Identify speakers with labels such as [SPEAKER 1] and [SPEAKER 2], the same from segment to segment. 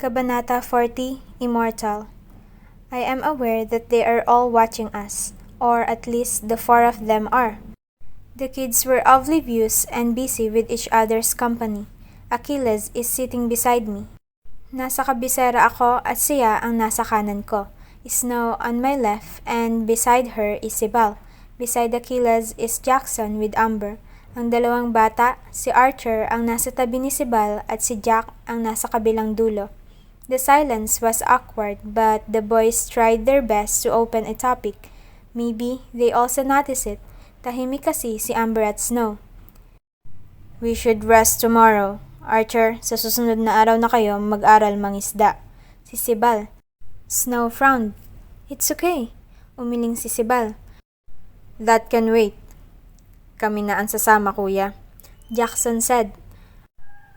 [SPEAKER 1] Kabanata 40, Immortal. I am aware that they are all watching us, or at least the four of them are. The kids were oblivious and busy with each other's company. Achilles is sitting beside me. Nasa kabisera ako at siya ang nasa kanan ko. Snow on my left and beside her is Sibal. Beside Achilles is Jackson with Amber. Ang dalawang bata, si Archer ang nasa tabi ni Sibal at si Jack ang nasa kabilang dulo. The silence was awkward, but the boys tried their best to open a topic. Maybe they also noticed it. Tahimik kasi si Amber at Snow. We should rest tomorrow. Archer, sa susunod na araw na kayo mag-aral mangisda. Si Sibal. Snow frowned. It's okay. Umiling si Sibal. That can wait. Kami na ang sasama, kuya. Jackson said.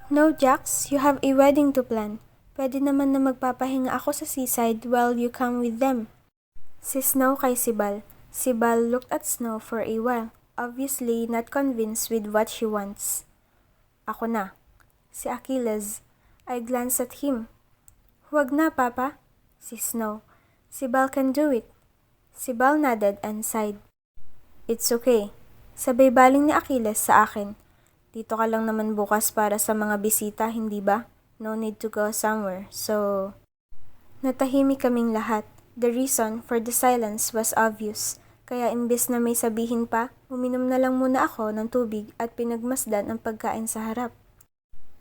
[SPEAKER 1] No, Jax, you have a wedding to plan. Pwede naman na magpapahinga ako sa seaside while you come with them. Si Snow kay Sibal. Sibal looked at Snow for a while, obviously not convinced with what she wants. Ako na. Si Achilles. I glanced at him. Huwag na, Papa. Si Snow. Sibal can do it. Sibal nodded and sighed. It's okay. Sabay baling ni Achilles sa akin. Dito ka lang naman bukas para sa mga bisita, hindi ba? No need to go somewhere, so... Natahimik kaming lahat. The reason for the silence was obvious. Kaya imbes na may sabihin pa, uminom na lang muna ako ng tubig at pinagmasdan ang pagkain sa harap.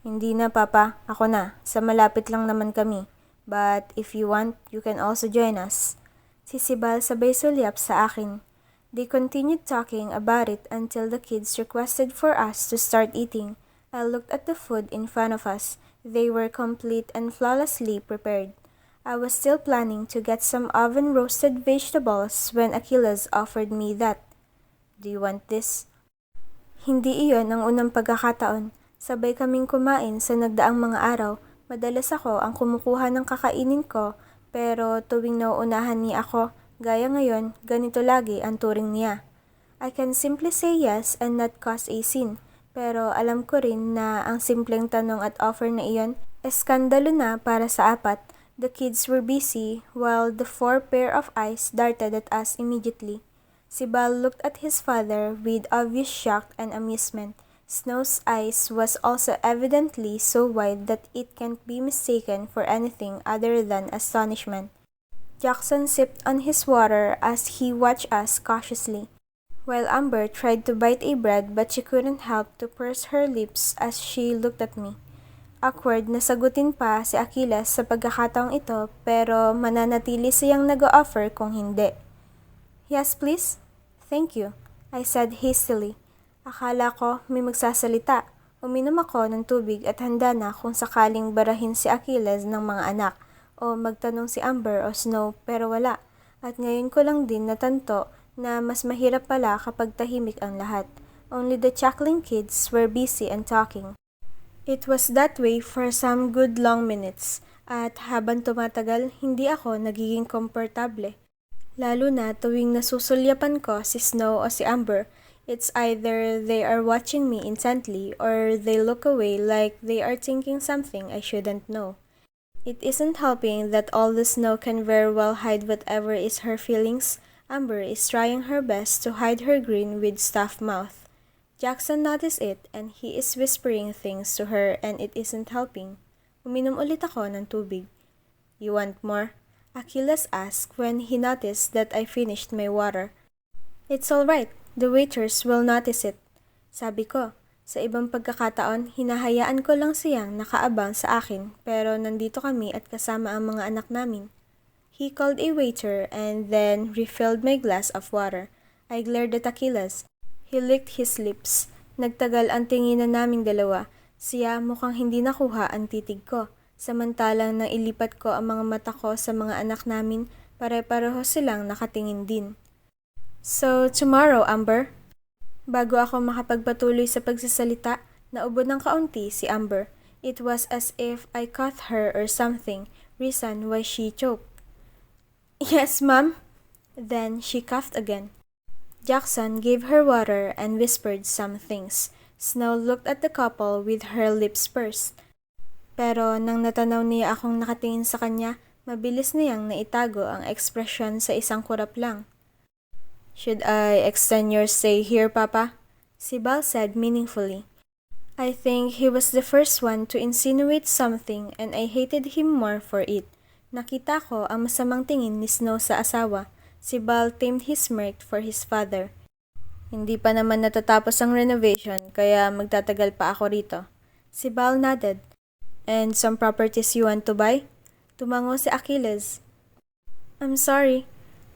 [SPEAKER 1] Hindi na, Papa. Ako na. Sa malapit lang naman kami. But if you want, you can also join us. Si Sibal sabay sulyap sa akin. They continued talking about it until the kids requested for us to start eating. I looked at the food in front of us. They were complete and flawlessly prepared. I was still planning to get some oven-roasted vegetables when Achilles offered me that. Do you want this? Hindi iyon ang unang pagkakataon. Sabay kaming kumain sa nagdaang mga araw. Madalas ako ang kumukuha ng kakainin ko, pero tuwing nauunahan niya ako, gaya ngayon, ganito lagi ang turing niya. I can simply say yes and not cause a scene. Pero alam ko rin na ang simpleng tanong at offer na iyon, eskandalo na para sa apat. The kids were busy while the four pair of eyes darted at us immediately. Sibal looked at his father with obvious shock and amusement. Snow's eyes was also evidently so wide that it can't be mistaken for anything other than astonishment. Jackson sipped on his water as he watched us cautiously, while Amber tried to bite a bread but she couldn't help to purse her lips as she looked at me. Awkward na sagutin pa si Achilles sa pagkakataong ito pero mananatili siyang nag-o-offer kung hindi. Yes, please? Thank you, I said hastily. Akala ko may magsasalita. Uminom ako ng tubig at handa na kung sakaling barahin si Achilles ng mga anak o magtanong si Amber o Snow pero wala. At ngayon ko lang din natanto na mas mahirap pala kapag tahimik ang lahat. Only the chuckling kids were busy and talking. It was that way for some good long minutes, at habang tumatagal, hindi ako nagiging komportable. Lalo na tuwing nasusulyapan ko si Snow o si Amber, it's either they are watching me intently or they look away like they are thinking something I shouldn't know. It isn't helping that all the Snow can very well hide whatever is her feelings. Amber is trying her best to hide her grin with stuffed mouth. Jackson noticed it and he is whispering things to her and it isn't helping. Uminom ulit ako ng tubig. You want more? Achilles asked when he noticed that I finished my water. It's all right. The waiters will notice it. Sabi ko. Sa ibang pagkakataon, hinahayaan ko lang siyang nakaabang sa akin pero nandito kami at kasama ang mga anak namin. He called a waiter and then refilled my glass of water. I glared at Achilles. He licked his lips. Nagtagal ang tinginan naming dalawa. Siya mukhang hindi nakuha ang titig ko. Samantalang nang ilipat ko ang mga mata ko sa mga anak namin, pare-pareho silang nakatingin din. So, tomorrow, Amber? Bago ako makapagpatuloy sa pagsasalita, naubod ng kaunti si Amber. It was as if I caught her or something, reason why she choked. Yes, Ma'am. Then she coughed again. Jackson gave her water and whispered some things. Snow looked at the couple with her lips pursed. Pero nang natanaw niya akong nakatingin sa kanya, mabilis niyang naitago ang ekspresyon sa isang kurap lang. "Should I extend your stay here, Papa?" Sibal said meaningfully. I think he was the first one to insinuate something and I hated him more for it. Nakita ko ang masamang tingin ni Snow sa asawa. Sibal tamed his smirk for his father. "Hindi pa naman natatapos ang renovation kaya magtatagal pa ako rito." Sibal nodded. "And some properties you want to buy?" Tumango si Achilles. "I'm sorry."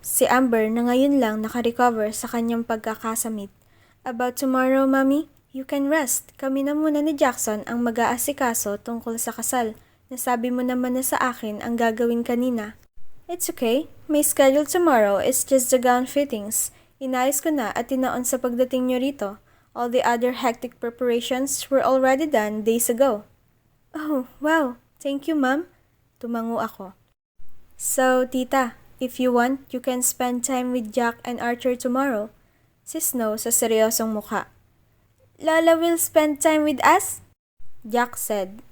[SPEAKER 1] Si Amber na ngayon lang nakarecover sa kanyang pagkakasamit. "About tomorrow, Mommy? You can rest. Kami na muna ni Jackson ang mag-aasikaso tungkol sa kasal. Nasabi mo naman na sa akin ang gagawin kanina." "It's okay. My schedule tomorrow is just the gown fittings. Inayos ko na at tinaon sa pagdating nyo rito. All the other hectic preparations were already done days ago." "Oh, wow. Thank you, Ma'am." Tumango ako. "So, Tita, if you want, you can spend time with Jack and Archer tomorrow." Si Snow sa seryosong mukha. "Lola will spend time with us?" Jack said.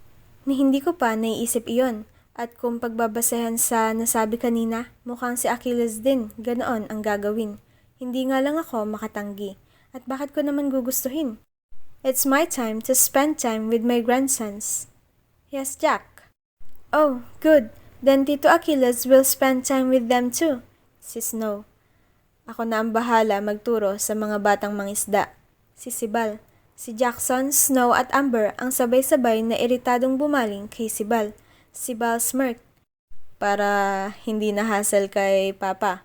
[SPEAKER 1] Ni hindi ko pa naiisip iyon. At kung pagbabasehan sa nasabi kanina, mukhang si Achilles din, ganoon ang gagawin. Hindi nga lang ako makatanggi. At bakit ko naman gugustuhin? "It's my time to spend time with my grandsons." "Yes, Jack." "Oh, good. Then Tito Achilles will spend time with them too." Si Snow. "Ako na ang bahala magturo sa mga batang mangisda." Si Sibal. Si Jackson, Snow at Amber ang sabay-sabay na iritadong bumaling kay Sibal. Sibal smirked. "Para hindi na hassle kay Papa,"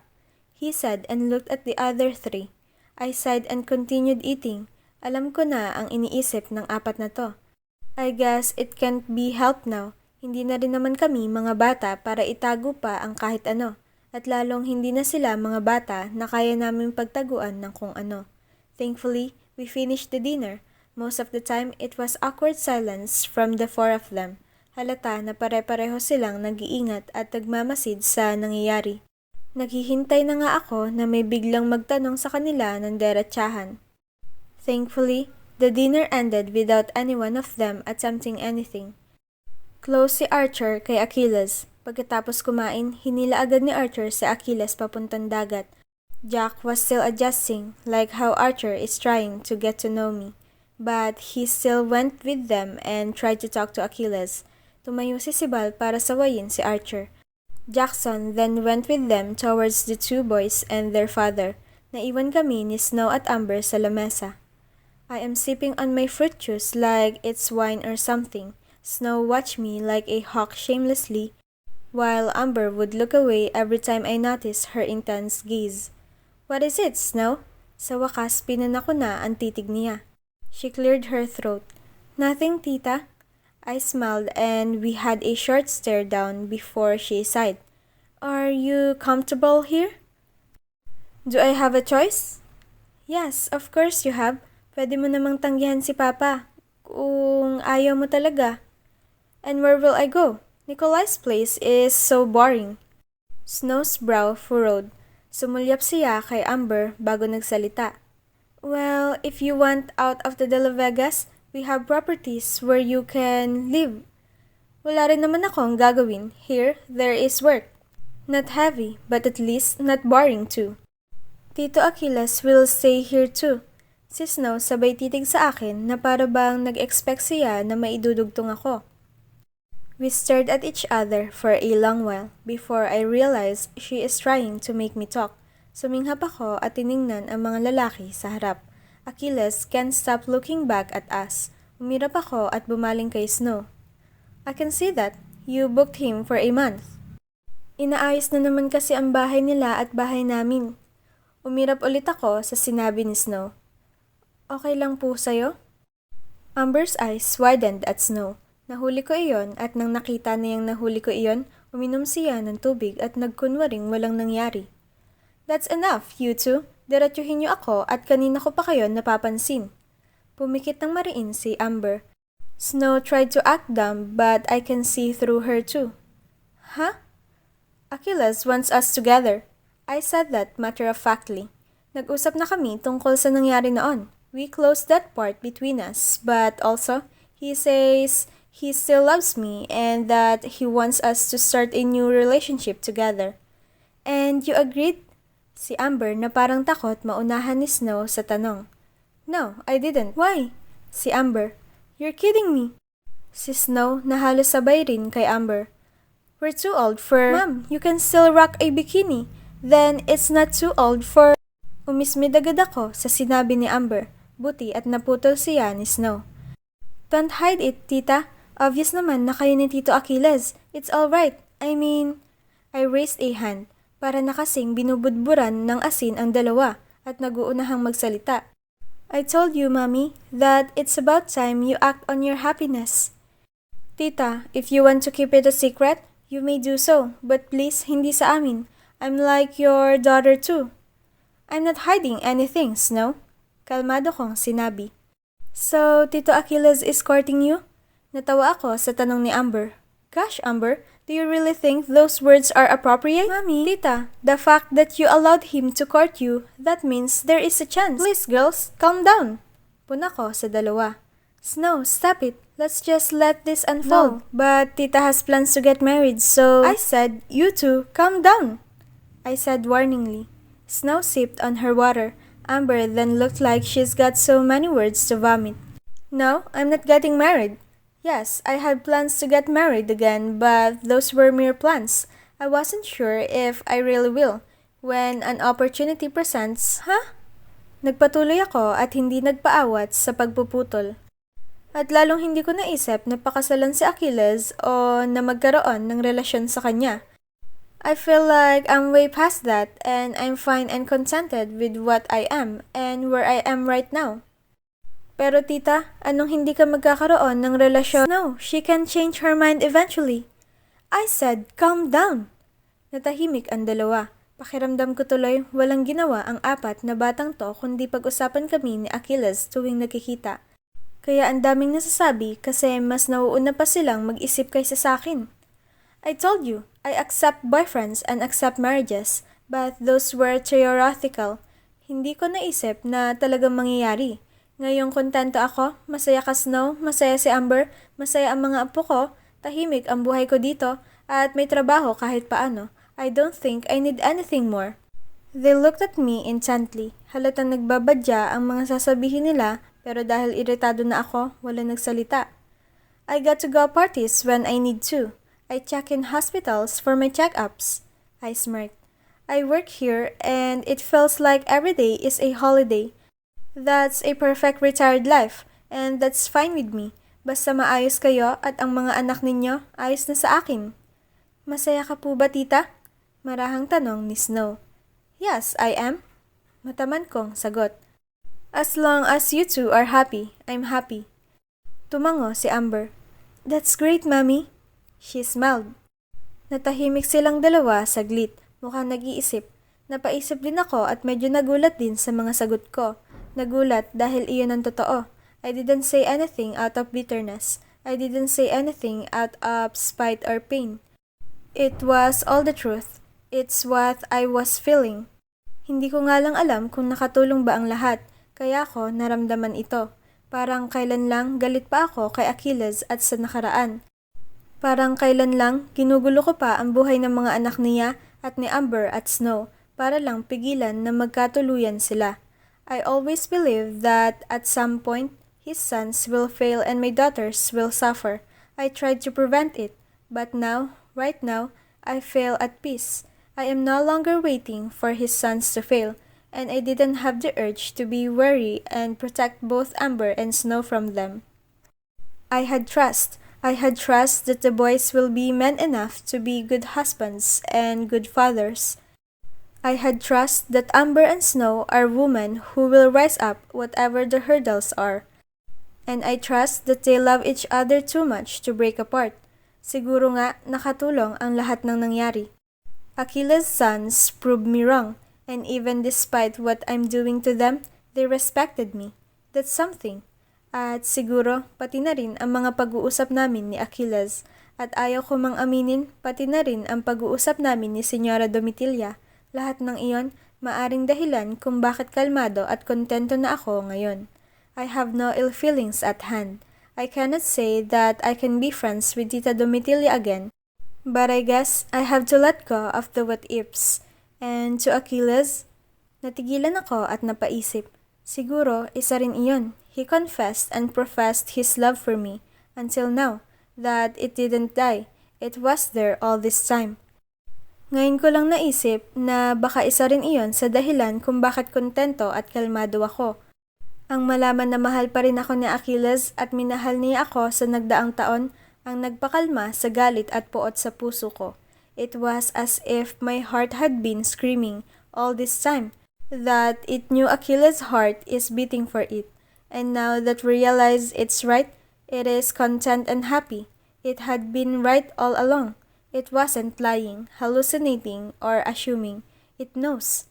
[SPEAKER 1] he said and looked at the other three. I sighed and continued eating. Alam ko na ang iniisip ng apat na to. I guess it can't be helped now. Hindi na rin naman kami mga bata para itago pa ang kahit ano. At lalong hindi na sila mga bata na kaya namin pagtaguan ng kung ano. Thankfully, we finished the dinner. Most of the time, it was awkward silence from the four of them. Halata na pare-pareho silang nag-iingat at nagmamasid sa nangyayari. Naghihintay na nga ako na may biglang magtanong sa kanila ng derechahan. Thankfully, the dinner ended without any one of them attempting anything. Close si Archer kay Achilles. Pagkatapos kumain, hinila agad ni Archer si Achilles papuntang dagat. Jack was still adjusting, like how Archer is trying to get to know me. But he still went with them and tried to talk to Achilles. Tumayo si Sibal para sawayin si Archer. Jackson then went with them towards the two boys and their father. Naiwan kami ni Snow at Amber sa lamesa. I am sipping on my fruit juice like it's wine or something. Snow watched me like a hawk shamelessly, while Amber would look away every time I noticed her intense gaze. "What is it, Snow?" Sa wakas, pinana ko na ang titig niya. She cleared her throat. "Nothing, Tita." I smiled and we had a short stare down before she sighed. "Are you comfortable here?" "Do I have a choice?" "Yes, of course you have. Pwede mo namang tanggihan si Papa. Kung ayaw mo talaga." "And where will I go? Nikolai's place is so boring." Snow's brow furrowed. Sumulyap siya kay Amber bago nagsalita. "Well, if you want out of the De La Vegas, we have properties where you can live." "Wala rin naman akong gagawin. Here, there is work. Not heavy, but at least not boring too." "Tito Achilles will stay here too." Si Snow sabay titig sa akin na para bang nag-expect siya na maidudugtong ako. We stared at each other for a long while before I realized she is trying to make me talk. Suminghap ako at tiningnan ang mga lalaki sa harap. Achilles can't stop looking back at us. Umirap ako at bumaling kay Snow. "I can see that. You booked him for a month." "Inaayos na naman kasi ang bahay nila at bahay namin." Umirap ulit ako sa sinabi ni Snow. "Okay lang po sa'yo?" Amber's eyes widened at Snow. Nahuli ko iyon at nang nakita niyang nahuli ko iyon, uminom siya ng tubig at nagkunwaring walang nangyari. "That's enough, you two. Diretsuhin niyo ako at kanina ko pa kayo napapansin." Pumikit ng mariin si Amber. Snow tried to act dumb but I can see through her too. "Huh?" "Achilles wants us together." I said that matter-of-factly. Nag-usap na kami tungkol sa nangyari noon. We closed that part between us, but also, he says he still loves me and that he wants us to start a new relationship together. And you agreed? Si Amber na parang takot maunahan ni Snow sa tanong. No, I didn't. Why? Si Amber. You're kidding me. Si Snow na halos sabay rin kay Amber. We're too old for... Ma'am, you can still rock a bikini. Then it's not too old for... Umismid agad ako sa sinabi ni Amber. Buti at naputol siya ni Snow. Don't hide it, tita. Obvious naman na kayo ni Tito Achilles. It's alright. I raised a hand. Para nakasing binubudburan ng asin ang dalawa at naguunahang magsalita. I told you, Mommy, that it's about time you act on your happiness. Tita, if you want to keep it a secret, you may do so, but please hindi sa amin. I'm like your daughter too. I'm not hiding anything, Snow. Kalmado kong sinabi. So, Tito Achilles is courting you? Natawa ako sa tanong ni Amber. Gosh, Amber, do you really think those words are appropriate? Mommy, Tita, the fact that you allowed him to court you, that means there is a chance. Please, girls, calm down. Puna ko sa dalawa. Snow, stop it. Let's just let this unfold. No, but Tita has plans to get married, so... I said, you two, calm down. I said warningly. Snow sipped on her water. Amber then looked like she's got so many words to vomit. No, I'm not getting married. Yes, I had plans to get married again, but those were mere plans. I wasn't sure if I really will. When an opportunity presents, Nagpatuloy ako at hindi nagpaawat sa pagpuputol. At lalong hindi ko naisip na pakasalan si Achilles o na magkaroon ng relasyon sa kanya. I feel like I'm way past that and I'm fine and contented with what I am and where I am right now. Pero tita, anong hindi ka magkakaroon ng relasyon? No, she can change her mind eventually. I said, calm down. Natahimik ang dalawa. Pakiramdam ko tuloy, walang ginawa ang apat na batang to kundi pag-usapan kami ni Achilles tuwing nagkikita. Kaya ang daming nasasabi kasi mas nauuna pa silang mag-isip kaysa sa akin. I told you, I accept boyfriends and accept marriages, but those were theoretical. Hindi ko naisip na talagang mangyayari. Ngayong kontento ako, masaya ka Snow, masaya si Amber, masaya ang mga apo ko, tahimik ang buhay ko dito, at may trabaho kahit paano. I don't think I need anything more. They looked at me intently. Halatang nagbabadya ang mga sasabihin nila, pero dahil iritado na ako, wala nagsalita. I got to go parties when I need to. I check in hospitals for my check-ups. I smirked. I work here and it feels like every day is a holiday. That's a perfect retired life, and that's fine with me. Basta maayos kayo at ang mga anak ninyo ayos na sa akin. Masaya ka po ba, tita? Marahang tanong ni Snow. Yes, I am. Mataman kong sagot. As long as you two are happy, I'm happy. Tumango si Amber. That's great, Mommy. She smiled. Natahimik silang dalawa saglit, mukhang nag-iisip. Napaisip din ako at medyo nagulat din sa mga sagot ko. Nagulat dahil iyon ang totoo. I didn't say anything out of bitterness. I didn't say anything out of spite or pain. It was all the truth. It's what I was feeling. Hindi ko nga lang alam kung nakatulong ba ang lahat, kaya ko naramdaman ito. Parang kailan lang galit pa ako kay Achilles at sa nakaraan. Parang kailan lang ginugulo ko pa ang buhay ng mga anak niya at ni Amber at Snow para lang pigilan na magkatuluyan sila. I always believed that at some point, his sons will fail and my daughters will suffer. I tried to prevent it, but now, right now, I feel at peace. I am no longer waiting for his sons to fail, and I didn't have the urge to be wary and protect both Amber and Snow from them. I had trust. I had trust that the boys will be men enough to be good husbands and good fathers. I had trust that Amber and Snow are women who will rise up whatever the hurdles are. And I trust that they love each other too much to break apart. Siguro nga nakatulong ang lahat ng nangyari. Achilles' sons proved me wrong, and even despite what I'm doing to them, they respected me. That's something. At siguro pati na rin ang mga pag-uusap namin ni Achilles. At ayaw ko mang aminin pati na rin ang pag-uusap namin ni Senyora Domitilla. Lahat ng iyon, maaring dahilan kung bakit kalmado at kontento na ako ngayon. I have no ill feelings at hand. I cannot say that I can be friends with Tita Domitilla again, but I guess I have to let go of the what-ifs. And to Achilles, natigilan ako at napaisip. Siguro, isa rin iyon. He confessed and professed his love for me, until now, that it didn't die. It was there all this time. Ngayon ko lang naisip na baka isa rin iyon sa dahilan kung bakit kontento at kalmado ako. Ang malaman na mahal pa rin ako ni Achilles at minahal niya ako sa nagdaang taon ang nagpakalma sa galit at puot sa puso ko. It was as if my heart had been screaming all this time that it knew Achilles' heart is beating for it. And now that we realize it's right, it is content and happy. It had been right all along. It wasn't lying, hallucinating, or assuming. It knows.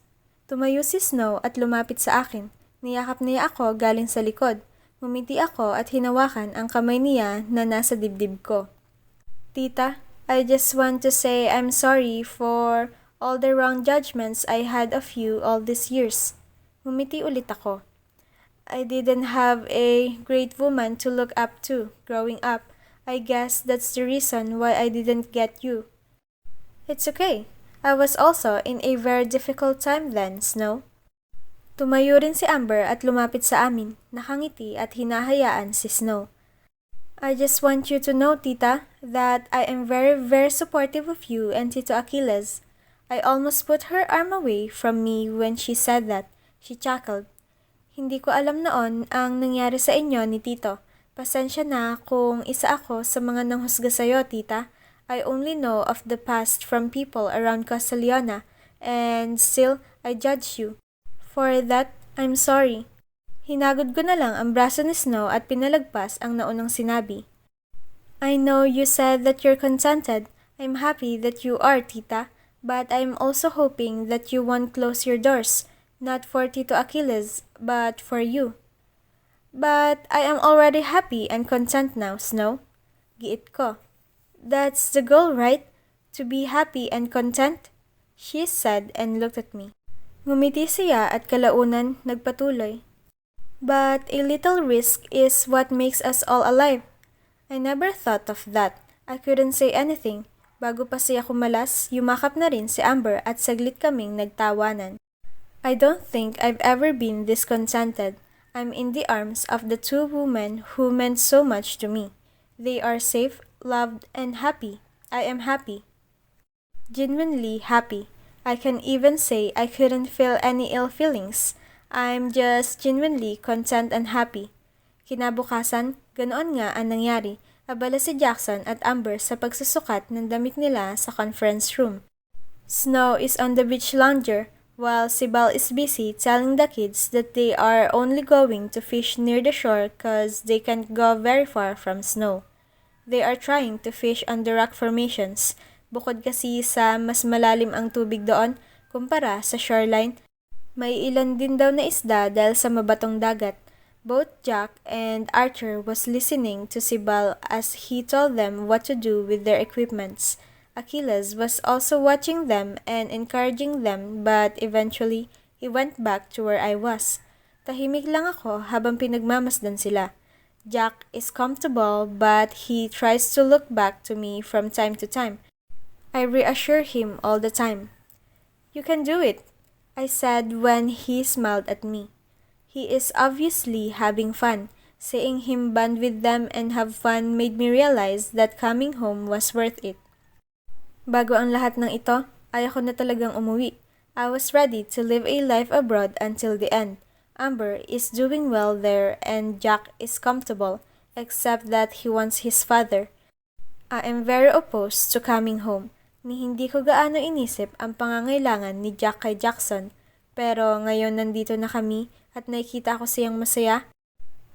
[SPEAKER 1] Tumayo si Snow at lumapit sa akin. Niyakap niya ako galing sa likod. Ngumiti ako at hinawakan ang kamay niya na nasa dibdib ko. Tita, I just want to say I'm sorry for all the wrong judgments I had of you all these years. Ngumiti ulit ako. I didn't have a great woman to look up to growing up. I guess that's the reason why I didn't get you. It's okay. I was also in a very difficult time then, Snow. Tumayo rin si Amber at lumapit sa amin, nakangiti at hinahayaan si Snow. I just want you to know, Tita, that I am very, very supportive of you and Tito Achilles. I almost put her arm away from me when she said that. She chuckled. Hindi ko alam noon ang nangyari sa inyo ni Tito. Pasensya na kung isa ako sa mga nanghusga sa'yo, Tita. I only know of the past from people around Castellana, and still, I judge you. For that, I'm sorry. Hinagod ko na lang ang braso ni Snow at pinalagpas ang naunang sinabi. I know you said that you're contented. I'm happy that you are, Tita. But I'm also hoping that you won't close your doors, not for Tito Achilles, but for you. But I am already happy and content now, Snow. Giit ko. That's the goal, right? To be happy and content? She said and looked at me. Ngumiti siya at kalaunan nagpatuloy. But a little risk is what makes us all alive. I never thought of that. I couldn't say anything. Bago pa siya kumalas, yumakap na rin si Amber at saglit kaming nagtawanan. I don't think I've ever been discontented. I'm in the arms of the two women who meant so much to me. They are safe, loved, and happy. I am happy. Genuinely happy. I can even say I couldn't feel any ill feelings. I'm just genuinely content and happy. Kinabukasan, ganoon nga ang nangyari. Abala si Jackson at Amber sa pagsusukat ng damit nila sa conference room. Snow is on the beach lounger, while Sibal is busy telling the kids that they are only going to fish near the shore cause they can't go very far from Snow. They are trying to fish on the rock formations. Bukod kasi sa mas malalim ang tubig doon kumpara sa shoreline, may ilan din daw na isda dahil sa mabatong dagat. Both Jack and Archer was listening to Sibal as he told them what to do with their equipments. Achilles was also watching them and encouraging them, but eventually, he went back to where I was. Tahimik lang ako habang pinagmamasdan sila. Jack is comfortable, but he tries to look back to me from time to time. I reassure him all the time. You can do it, I said when he smiled at me. He is obviously having fun. Seeing him bond with them and have fun made me realize that coming home was worth it. Bago ang lahat ng ito, ayoko na talagang umuwi. I was ready to live a life abroad until the end. Amber is doing well there and Jack is comfortable, except that he wants his father. I am very opposed to coming home. Ni hindi ko gaano inisip ang pangangailangan ni Jack kay Jackson, pero ngayon nandito na kami at nakikita ko siyang masaya,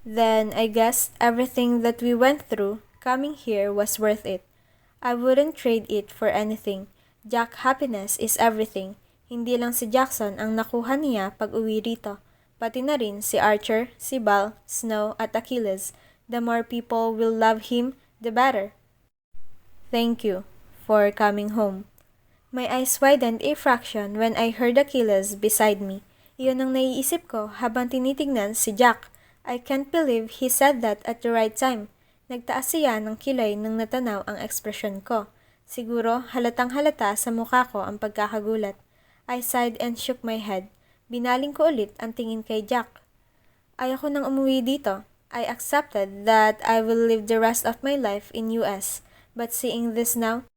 [SPEAKER 1] then I guess everything that we went through coming here was worth it. I wouldn't trade it for anything. Jack's happiness is everything. Hindi lang si Jackson ang nakuha niya pag uwi rito. Pati na rin si Archer, Sibal, Snow at Achilles. The more people will love him, the better. Thank you for coming home. My eyes widened a fraction when I heard Achilles beside me. Iyon ang naiisip ko habang tinitignan si Jack. I can't believe he said that at the right time. Nagtaas siya ng kilay nang natanaw ang ekspresyon ko. Siguro halatang halata sa mukha ko ang pagkakagulat. I sighed and shook my head. Binaling ko ulit ang tingin kay Jack. Ayoko nang umuwi dito. I accepted that I will live the rest of my life in US. But seeing this now,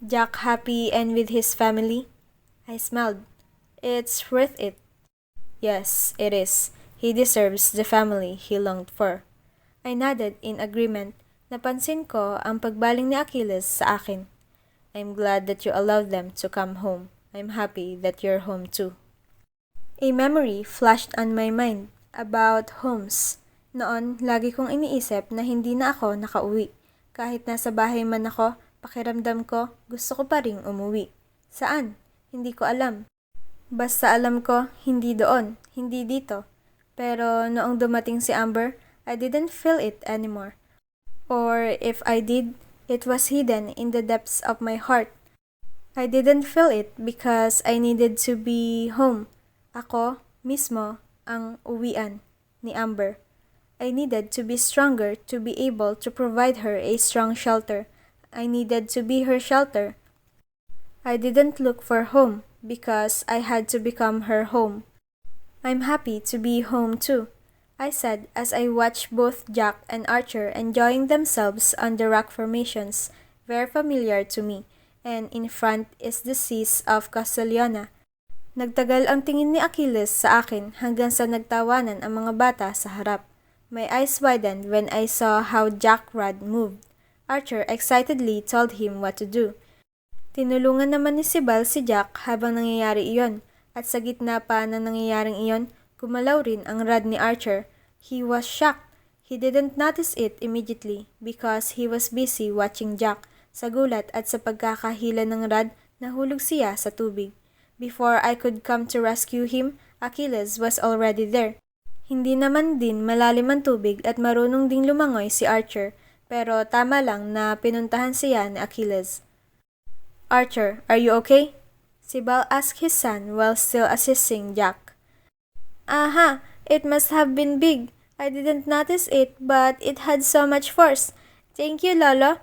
[SPEAKER 1] Jack happy and with his family, I smiled. It's worth it. Yes, it is. He deserves the family he longed for. I nodded in agreement. Napansin ko ang pagbaling ni Achilles sa akin. I'm glad that you allowed them to come home. I'm happy that you're home too. A memory flashed on my mind about homes. Noon, lagi kong iniisip na hindi na ako nakauwi. Kahit nasa bahay man ako, pakiramdam ko, gusto ko pa ring umuwi. Saan? Hindi ko alam. Basta alam ko, hindi doon, hindi dito. Pero noong dumating si Amber, I didn't feel it anymore. Or if I did, it was hidden in the depths of my heart. I didn't feel it because I needed to be home. Ako, mismo, ang uwian ni Amber. I needed to be stronger to be able to provide her a strong shelter. I needed to be her shelter. I didn't look for home because I had to become her home. I'm happy to be home too, I said as I watched both Jack and Archer enjoying themselves on the rock formations, very familiar to me, and in front is the seas of Castellana. Nagtagal ang tingin ni Achilles sa akin hanggang sa nagtawanan ang mga bata sa harap. My eyes widened when I saw how Jack Rod moved. Archer excitedly told him what to do. Tinulungan naman ni Sibal si Jack habang nangyayari iyon, at sa gitna pa ng nangyayaring iyon, gumalaw rin ang rod ni Archer. He was shocked. He didn't notice it immediately because he was busy watching Jack. Sa gulat at sa pagkakahila ng rod, nahulog siya sa tubig. Before I could come to rescue him, Achilles was already there. Hindi naman din malalim ang tubig at marunong ding lumangoy si Archer, pero tama lang na pinuntahan siya ni Achilles. Archer, are you okay? Sibal asked his son while still assisting Jack. Aha, it must have been big. I didn't notice it, but it had so much force. Thank you, Lolo.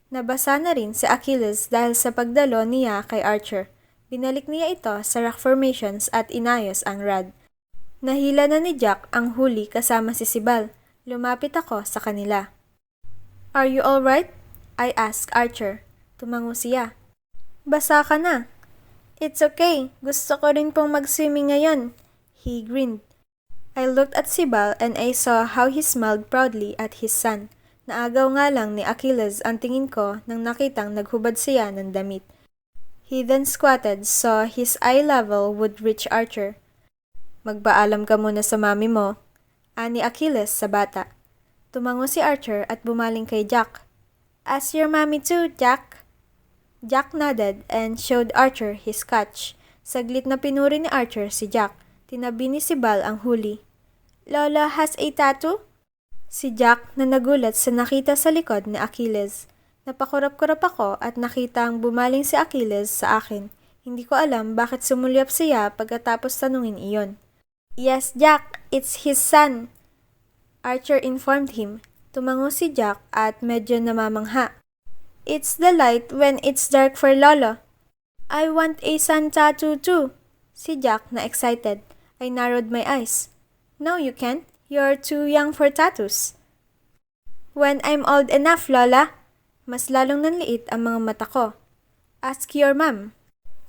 [SPEAKER 1] Nabasa na rin si Achilles dahil sa pagdalo niya kay Archer. Binalik niya ito sa rock formations at inayos ang rod. Nahila na ni Jack ang huli kasama si Sibal. Lumapit ako sa kanila. Are you alright? I asked Archer. Tumango siya. Basa ka na. It's okay. Gusto ko rin pong mag-swimming ngayon. He grinned. I looked at Sibal and I saw how he smiled proudly at his son. Naagaw nga lang ni Achilles ang tingin ko nang nakitang naghubad siya ng damit. He then squatted so his eye level would reach Archer. Magpaalam ka muna sa mami mo, ani Achilles sa bata. Tumango si Archer at bumaling kay Jack. Ask your mommy too, Jack. Jack nodded and showed Archer his catch. Saglit na pinuri ni Archer si Jack. Tinabi ni Sibal ang huli. Lola has a tattoo? Si Jack na nagulat sa nakita sa likod ni Achilles. Napakurap-kurap ako at nakita ang bumaling si Achilles sa akin. Hindi ko alam bakit sumulyap siya pagkatapos tanungin iyon. Yes, Jack, it's his son. Archer informed him. Tumango si Jack at medyo namamangha. It's the light when it's dark for Lolo. I want a sun tattoo too. Si Jack na excited. I narrowed my eyes. No, you can't. You're too young for tattoos. When I'm old enough, Lola. Mas lalong nanliit ang mga mata ko. Ask your mom.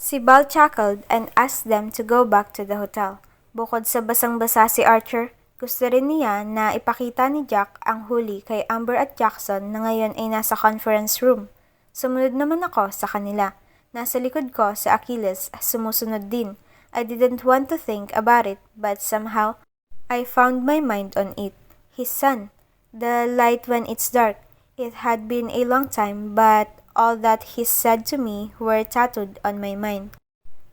[SPEAKER 1] Sibal chuckled and asked them to go back to the hotel. Bukod sa basang-basa si Archer, gusto rin niya na ipakita ni Jack ang huli kay Amber at Jackson na ngayon ay nasa conference room. Sumunod naman ako sa kanila. Nasa likod ko si Achilles sumusunod din. I didn't want to think about it but somehow I found my mind on it. His son. The light when it's dark. It had been a long time but all that he said to me were tattooed on my mind.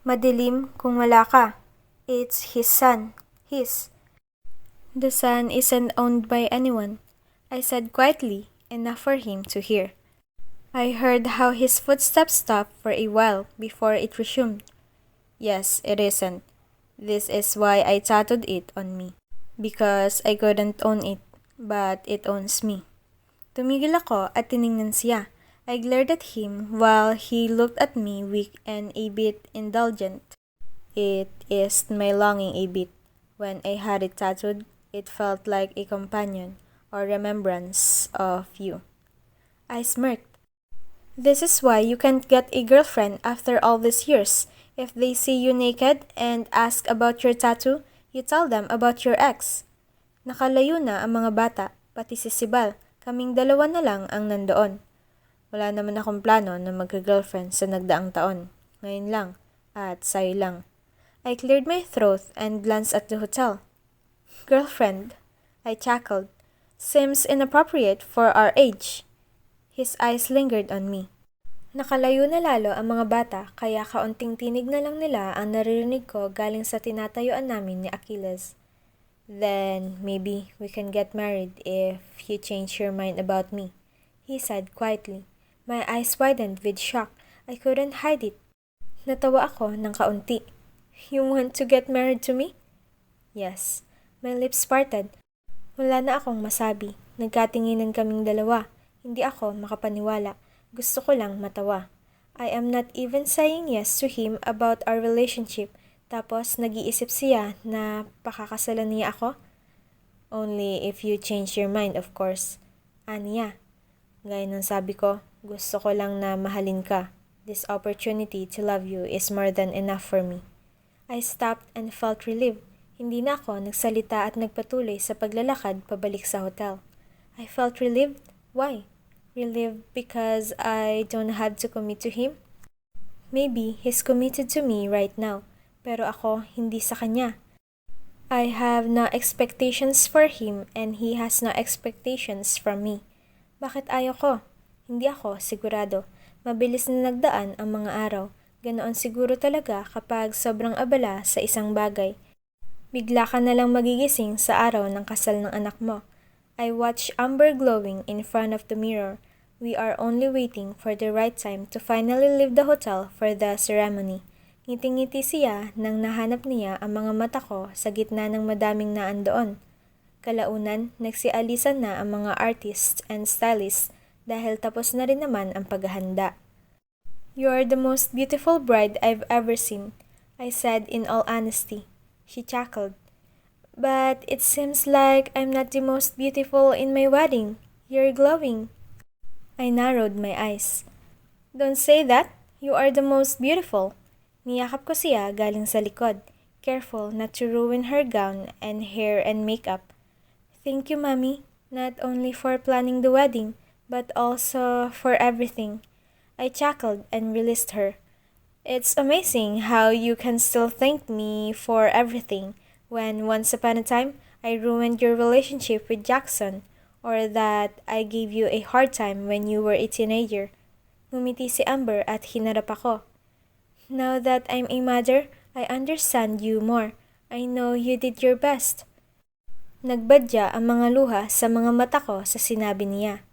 [SPEAKER 1] Madilim kung wala ka. It's his son. His. The sun isn't owned by anyone, I said quietly, enough for him to hear. I heard how his footsteps stopped for a while before it resumed. Yes, it isn't. This is why I tattooed it on me. Because I couldn't own it, but it owns me. Tumigil ako at tiningnan siya. I glared at him while he looked at me weak and a bit indulgent. It eased my longing a bit. When I had it tattooed, it felt like a companion or remembrance of you. I smirked. This is why you can't get a girlfriend after all these years. If they see you naked and ask about your tattoo, you tell them about your ex. Nakalayo na ang mga bata, pati si Sibal. Kaming dalawa na lang ang nandoon. Wala naman akong plano na magka-girlfriend sa nagdaang taon. Ngayon lang, at sa'yo lang. I cleared my throat and glanced at the hotel. Girlfriend, I chuckled. Seems inappropriate for our age. His eyes lingered on me. Nakalayo na lalo ang mga bata kaya kaunting tinig na lang nila ang naririnig ko galing sa tinatayuan namin ni Achilles. Then, maybe we can get married if you change your mind about me, he said quietly. My eyes widened with shock. I couldn't hide it. Natawa ako ng kaunti. You want to get married to me? Yes. My lips parted. Wala na akong masabi. Nagkatinginan kaming dalawa. Hindi ako makapaniwala. Gusto ko lang matawa. I am not even saying yes to him about our relationship. Tapos nag-iisip siya na pakakasalan niya ako? Only if you change your mind, of course. Aniya. Gaya ng sabi ko, gusto ko lang na mahalin ka. This opportunity to love you is more than enough for me. I stopped and felt relieved. Hindi na ako nagsalita at nagpatuloy sa paglalakad pabalik sa hotel. I felt relieved? Why? Relieved because I don't have to commit to him? Maybe he's committed to me right now. Pero ako, hindi sa kanya. I have no expectations for him and he has no expectations from me. Bakit ayaw ko? Hindi ako sigurado. Mabilis na nagdaan ang mga araw. Ganoon siguro talaga kapag sobrang abala sa isang bagay. Bigla ka na lang magigising sa araw ng kasal ng anak mo. I watch Amber glowing in front of the mirror. We are only waiting for the right time to finally leave the hotel for the ceremony. Ngiti-ngiti siya nang nahanap niya ang mga mata ko sa gitna ng madaming naandoon. Kalaunan, nagsialisan na ang mga artists and stylists dahil tapos na rin naman ang paghahanda. You are the most beautiful bride I've ever seen, I said in all honesty. She chuckled. But it seems like I'm not the most beautiful in my wedding. You're glowing. I narrowed my eyes. Don't say that. You are the most beautiful. Niyakap ko siya galing sa likod, careful not to ruin her gown and hair and makeup. Thank you, Mommy, not only for planning the wedding, but also for everything. I chuckled and released her. It's amazing how you can still thank me for everything when once upon a time I ruined your relationship with Jackson or that I gave you a hard time when you were a teenager. Ngumiti si Amber at hinarap ako. Now that I'm a mother, I understand you more. I know you did your best. Nagbadya ang mga luha sa mga mata ko sa sinabi niya.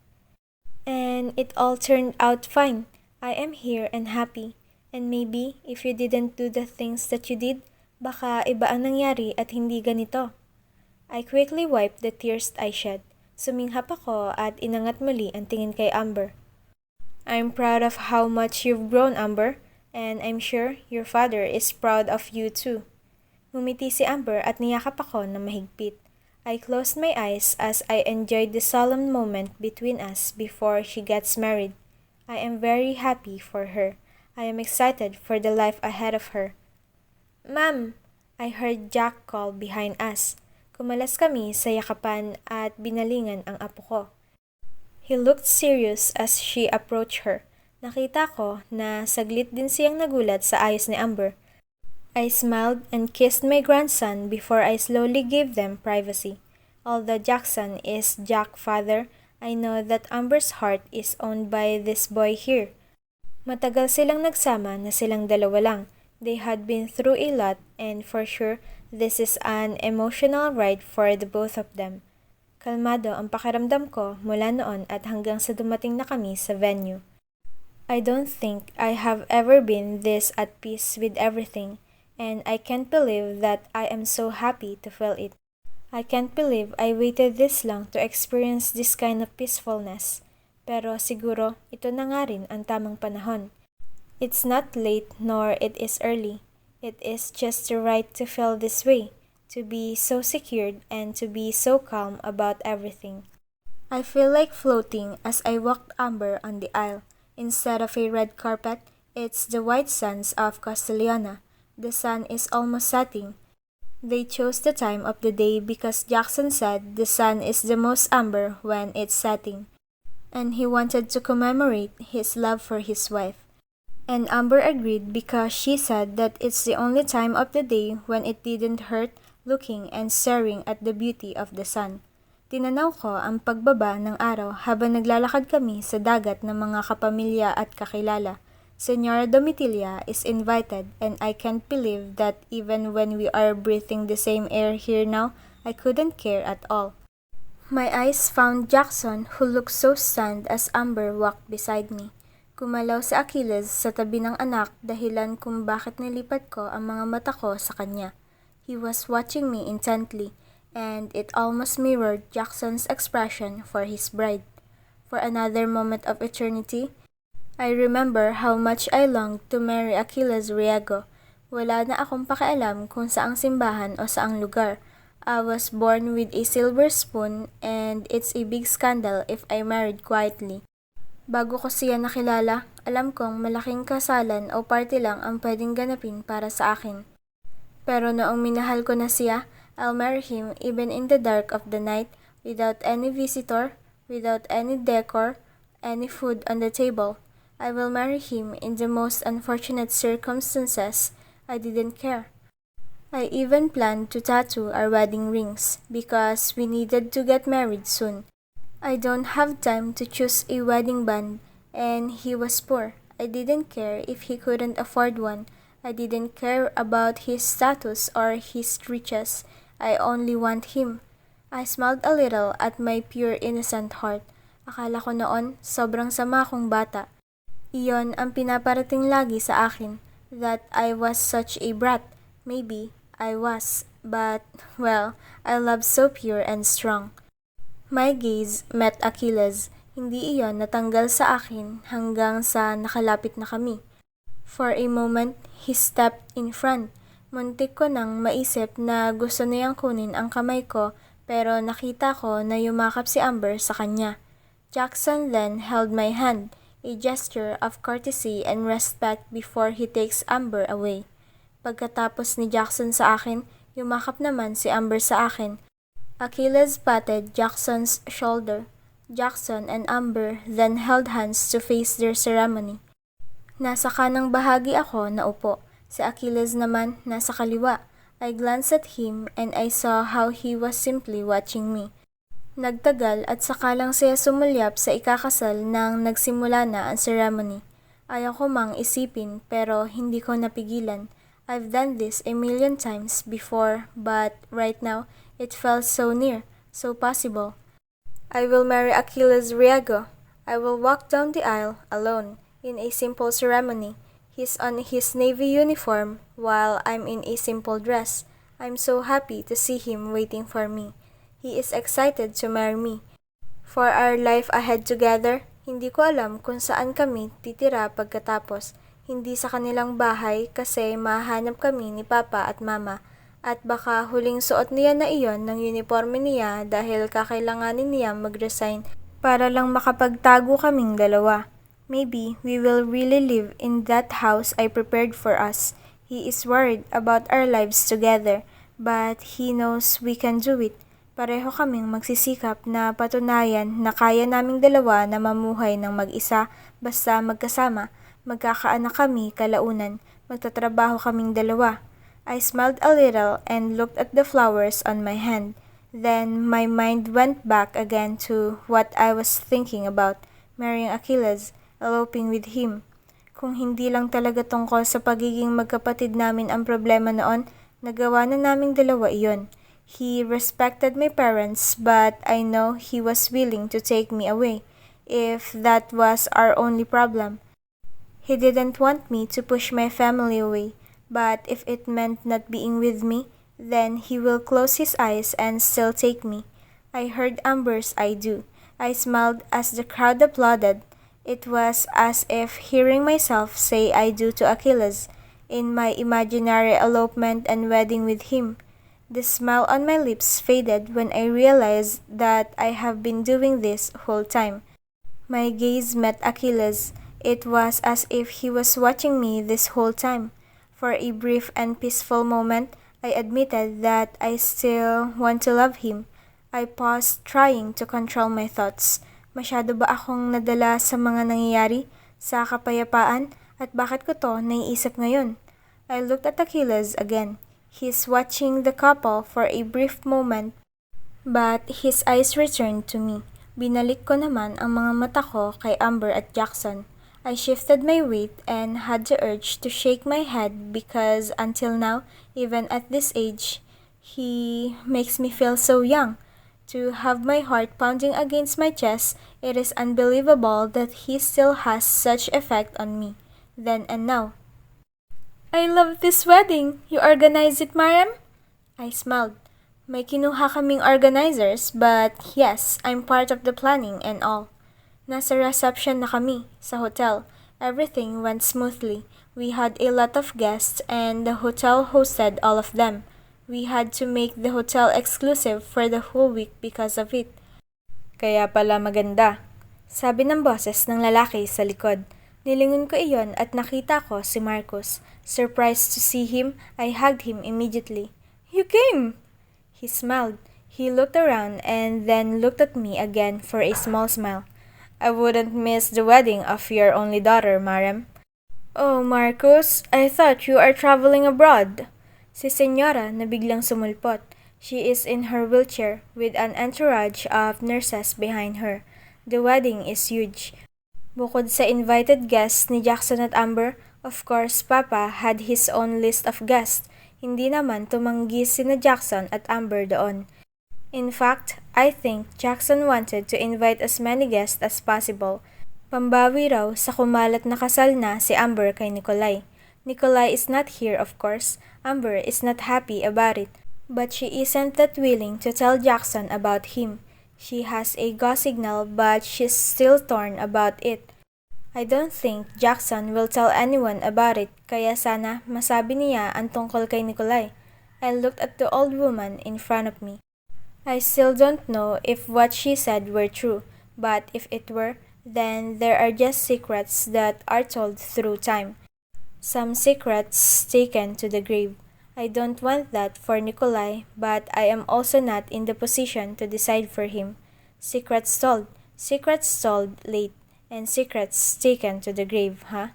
[SPEAKER 1] And it all turned out fine. I am here and happy. And maybe, if you didn't do the things that you did, baka iba ang nangyari at hindi ganito. I quickly wiped the tears I shed. Suminghap ako at inangat muli ang tingin kay Amber. I'm proud of how much you've grown, Amber. And I'm sure your father is proud of you too. Ngumiti si Amber at niyakap ako na mahigpit. I closed my eyes as I enjoyed the solemn moment between us before she gets married. I am very happy for her. I am excited for the life ahead of her. Ma'am! I heard Jack call behind us. Kumalas kami sa yakapan at binalingan ang apo ko. He looked serious as she approached her. Nakita ko na saglit din siyang nagulat sa ayos ni Amber. I smiled and kissed my grandson before I slowly gave them privacy. Although Jackson is Jack's father, I know that Amber's heart is owned by this boy here. Matagal silang nagsama na silang dalawa lang. They had been through a lot and for sure, this is an emotional ride for the both of them. Kalmado ang pakiramdam ko mula noon at hanggang sa dumating na kami sa venue. I don't think I have ever been this at peace with everything, and I can't believe that I am so happy to feel it. I can't believe I waited this long to experience this kind of peacefulness. Pero siguro ito na nga rin ang tamang panahon. It's not late nor it is early. It is just the right to feel this way, to be so secured and to be so calm about everything. I feel like floating as I walked Amber on the aisle. Instead of a red carpet, it's the white sands of Castellana. The sun is almost setting. They chose the time of the day because Jackson said the sun is the most amber when it's setting, and he wanted to commemorate his love for his wife. And Amber agreed because she said that it's the only time of the day when it didn't hurt looking and staring at the beauty of the sun. Tinanaw ko ang pagbaba ng araw habang naglalakad kami sa dagat ng mga kapamilya at kakilala. Senora Domitilla is invited, and I can't believe that even when we are breathing the same air here now, I couldn't care at all. My eyes found Jackson, who looked so stunned as Amber walked beside me. Kumalaw si Achilles sa tabi ng anak, dahilan kung bakit nilipat ko ang mga mata ko sa kanya. He was watching me intently, and it almost mirrored Jackson's expression for his bride. For another moment of eternity, I remember how much I longed to marry Achilles Riego. Wala na akong pakialam kung saang simbahan o saang lugar. I was born with a silver spoon, and it's a big scandal if I married quietly. Bago ko siya nakilala, alam kong malaking kasalan o party lang ang pwedeng ganapin para sa akin. Pero noong minahal ko na siya, I'll marry him even in the dark of the night, without any visitor, without any decor, any food on the table. I will marry him in the most unfortunate circumstances. I didn't care. I even planned to tattoo our wedding rings because we needed to get married soon. I don't have time to choose a wedding band, and he was poor. I didn't care if he couldn't afford one. I didn't care about his status or his riches. I only want him. I smiled a little at my pure innocent heart. Akala ko noon, sobrang sama akong bata. Iyon ang pinaparating lagi sa akin, that I was such a brat. Maybe I was, but, well, I love so pure and strong. My gaze met Achilles. Hindi iyon natanggal sa akin hanggang sa nakalapit na kami. For a moment, he stepped in front. Muntik ko nang maisip na gusto niyang kunin ang kamay ko, pero nakita ko na yumakap si Amber sa kanya. Jackson then held my hand, a gesture of courtesy and respect before he takes Amber away. Pagkatapos ni Jackson sa akin, yumakap naman si Amber sa akin. Achilles patted Jackson's shoulder. Jackson and Amber then held hands to face their ceremony. Nasa kanang bahagi ako na upo. Si Achilles naman nasa kaliwa. I glanced at him and I saw how he was simply watching me. Nagtagal at saka lang siya sumulyap sa ikakasal nang nagsimula na ang ceremony. Ayaw ko mang isipin pero hindi ko napigilan. I've done this a million times before, but right now, it felt so near, so possible. I will marry Achilles Riego. I will walk down the aisle alone in a simple ceremony. He's on his navy uniform while I'm in a simple dress. I'm so happy to see him waiting for me. He is excited to marry me. For our life ahead together, hindi ko alam kung saan kami titira pagkatapos. Hindi sa kanilang bahay kasi mahanap kami ni Papa at Mama. At baka huling suot niya na iyon ng uniforme niya dahil kakailanganin niya mag-resign para lang makapagtago kaming dalawa. Maybe we will really live in that house I prepared for us. He is worried about our lives together, but he knows we can do it. Pareho kaming magsisikap na patunayan na kaya naming dalawa na mamuhay ng mag-isa basta magkasama. Magkakaanak kami kalaunan, magtatrabaho kaming dalawa. I smiled a little and looked at the flowers on my hand. Then my mind went back again to what I was thinking about, marrying Achilles, eloping with him. Kung hindi lang talaga tungkol sa pagiging magkapatid namin ang problema noon, nagawa na naming dalawa iyon. He respected my parents, but I know he was willing to take me away, if that was our only problem. He didn't want me to push my family away, but if it meant not being with me, Then he will close his eyes and still take me. I heard Amber's I do. I smiled as the crowd applauded. It was as if hearing myself say I do to Achilles in my imaginary elopement and wedding with him. The smile on my lips faded when I realized that I have been doing this whole time. My gaze met Achilles. It was as if he was watching me this whole time. For a brief and peaceful moment, I admitted that I still want to love him. I paused, trying to control my thoughts. Masyado ba akong nadala sa mga nangyayari, sa kapayapaan, at bakit ko to naiisip ngayon? I looked at Achilles again. He's watching the couple for a brief moment, but his eyes returned to me. Binalik ko naman ang mga mata ko kay Amber at Jackson. I shifted my weight and had the urge to shake my head because until now, even at this age, he makes me feel so young. To have my heart pounding against my chest, it is unbelievable that he still has such effect on me, then and now. I love this wedding. You organize it, Mariam? I smiled. May kinuha kaming organizers, but yes, I'm part of the planning and all. Nasa reception na kami, sa hotel. Everything went smoothly. We had a lot of guests and the hotel hosted all of them. We had to make the hotel exclusive for the whole week because of it. Kaya pala maganda, sabi ng boses ng lalaki sa likod. Nilingon ko iyon at nakita ko si Marcus. Surprised to see him, I hugged him immediately. You came! He smiled. He looked around and then looked at me again for a small smile. I wouldn't miss the wedding of your only daughter, Mariam. Oh, Marcus, I thought you are traveling abroad. Si Senyora na biglang sumulpot. She is in her wheelchair with an entourage of nurses behind her. The wedding is huge. Bukod sa invited guests ni Jackson at Amber, of course, Papa had his own list of guests. Hindi naman tumanggi sina Jackson at Amber doon. In fact, I think Jackson wanted to invite as many guests as possible. Pambawi raw sa kumalat na kasal na si Amber kay Nikolai. Nikolai is not here, of course. Amber is not happy about it. But she isn't that willing to tell Jackson about him. She has a go signal but she's still torn about it. I don't think Jackson will tell anyone about it, kaya sana masabi niya ang tungkol kay Nikolai. I looked at the old woman in front of me. I still don't know if what she said were true, but if it were, then there are just secrets that are told through time. Some secrets taken to the grave. I don't want that for Nikolai, but I am also not in the position to decide for him. Secrets told late, and secrets taken to the grave, huh?